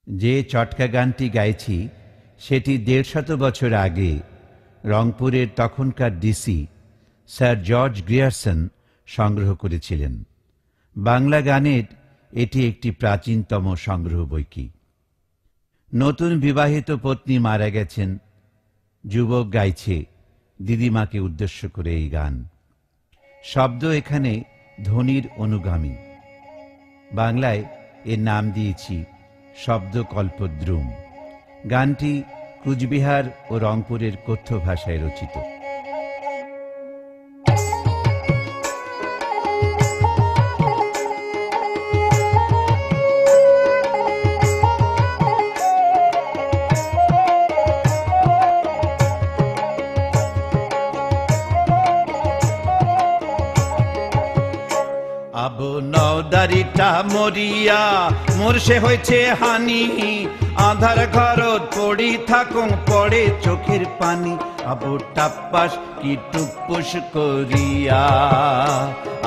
যে চটকা গানটি গাইছি সেটি ১৫০ বছর আগে রংপুরের তখনকার ডিসি স্যার জর্জ গ্রিয়ারসন সংগ্রহ করেছিলেন। বাংলা গানের এটি একটি প্রাচীনতম সংগ্রহ বইকি। নতুন বিবাহিত পত্নী মারা গেছেন, যুবক গাইছে দিদিমাকে উদ্দেশ্য করে এই গান। শব্দ এখানে ধ্বনির অনুগামী। বাংলায় এর নাম দিয়েছি শব্দকল্পদ্রুম। গানটি কুচবিহার ও রংপুরের কথ্য ভাষায় রচিত। আবু নওদারিটা মরিয়া মোর সে হয়েছে হানি, আধার ঘরত পড়ি থাকুন পড়ে চোখের পানি। আবু টাপ্পাস কি টুপুস করিয়া,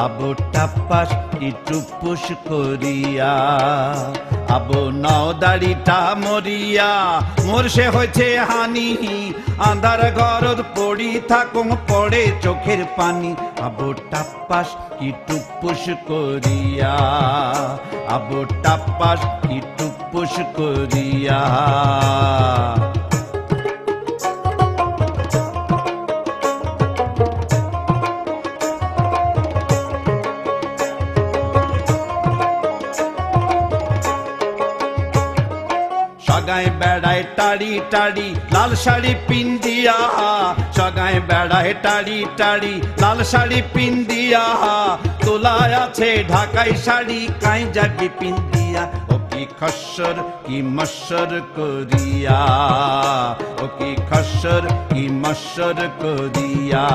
আবু টাপ্পাস কি টুপুস করিয়া। আবু নওদারিটা মরিয়া মোর সে হয়েছে হানি, আধার ঘরত পড়ি থাকুন পড়ে চোখের পানি। আবু টাপ্পাস কি টুপুস করিয়া, আবু টাপ্পাস কি টুপুস করিয়া। সগায় বেড়ায় টাড়ি টাড়ি লাল শাড়ি পিন্দিয়া, সগায় বেড়ায় টাড়ি টাড়ি লাল শাড়ি পিন্দিয়া। তোলায় আছে ঢাকাই শাড়ি কাই যাবি পিন্দিয়া। ও কি খস্সর কি মস্সর করিয়া, ও কি খস্সর কি মস্সর করিয়া।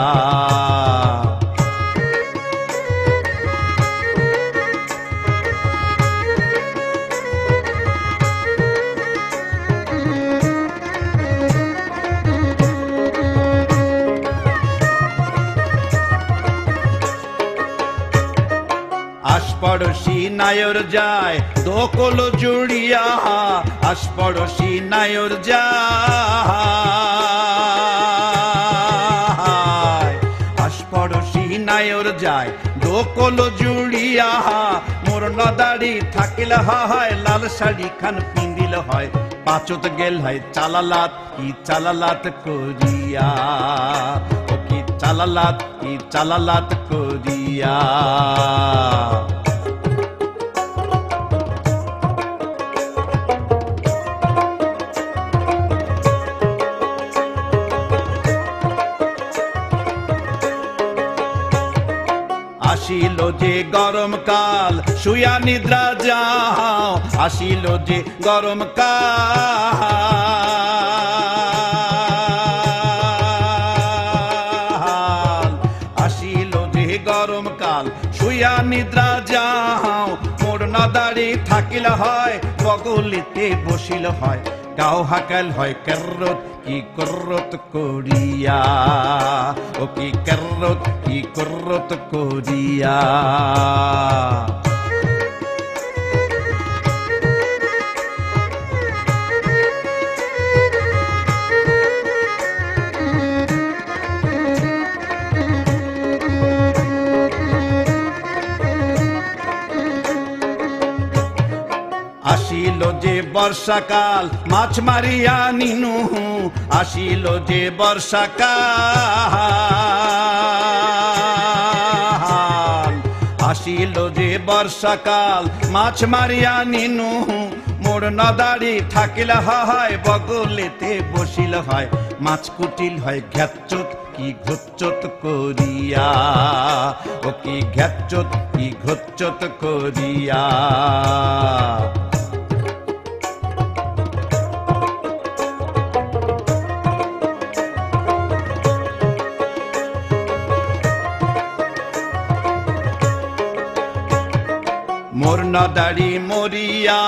আশপড়শি নায়র যায় দোকল জুড়িয়া, আশপড়শি নায়র যায়, আশপড়শি নায়র যায় দোকল জুড়িয়া। মোর নদারি থাকিল হয় লাল শাড়ি খান পিন্দিল হয়, পাচত গেল হয় চালালাত কি চালালাত করিয়া। ও কি চালালাত কি চালালাত করিয়া। আসিল যে গরম কাল শুয়া নিদ্রা যাও, আসিল যে গরম কাল, আসিল যে গরম কাল শুয়া নিদ্রা যাও। মোর নদারি থাকিল হয় বগলিতে বসিল হয়, গাও হাকাল হয় কেররত কি কররত করিয়া। ও কি কেররত কি কররত করিয়া। আসিল যে বর্ষাকাল মাছ মারিয়া নিনু, আসিল যে বর্ষাকাল, আসিল যে বর্ষাকাল মাছ মারিয়া নিনু। মোর নদারি থাকিল হয় বগলেতে বসিল হয়, মাছ কুটিল হয় ঘ্যাচ্চত কি ঘচ্চত করিয়া। ও কি ঘ্যাচ্চত কি ঘচ্চত করিয়া। মোর নদারি মরিয়া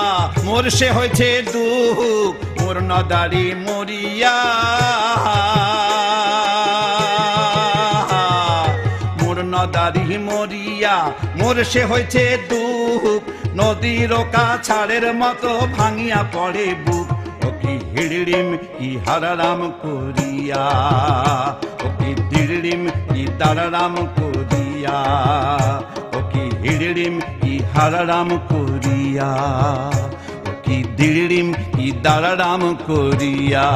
মোর সে হয়েছে দুঃখ, মোর নদারি মরিয়া, মোর নদারি মরিয়া মোর সে হয়েছে দুঃখ নদীর কাছাড়ের মতো ভাঙিয়া পড়ে বুক ও কি হিড়িম কি হারারাম করিয়া ও কি দিড়িম কি দারারাম করিয়া ও কি হিড়িম কি হারারাম করিয়া ও কি দিড়িম কি দারারাম করিয়া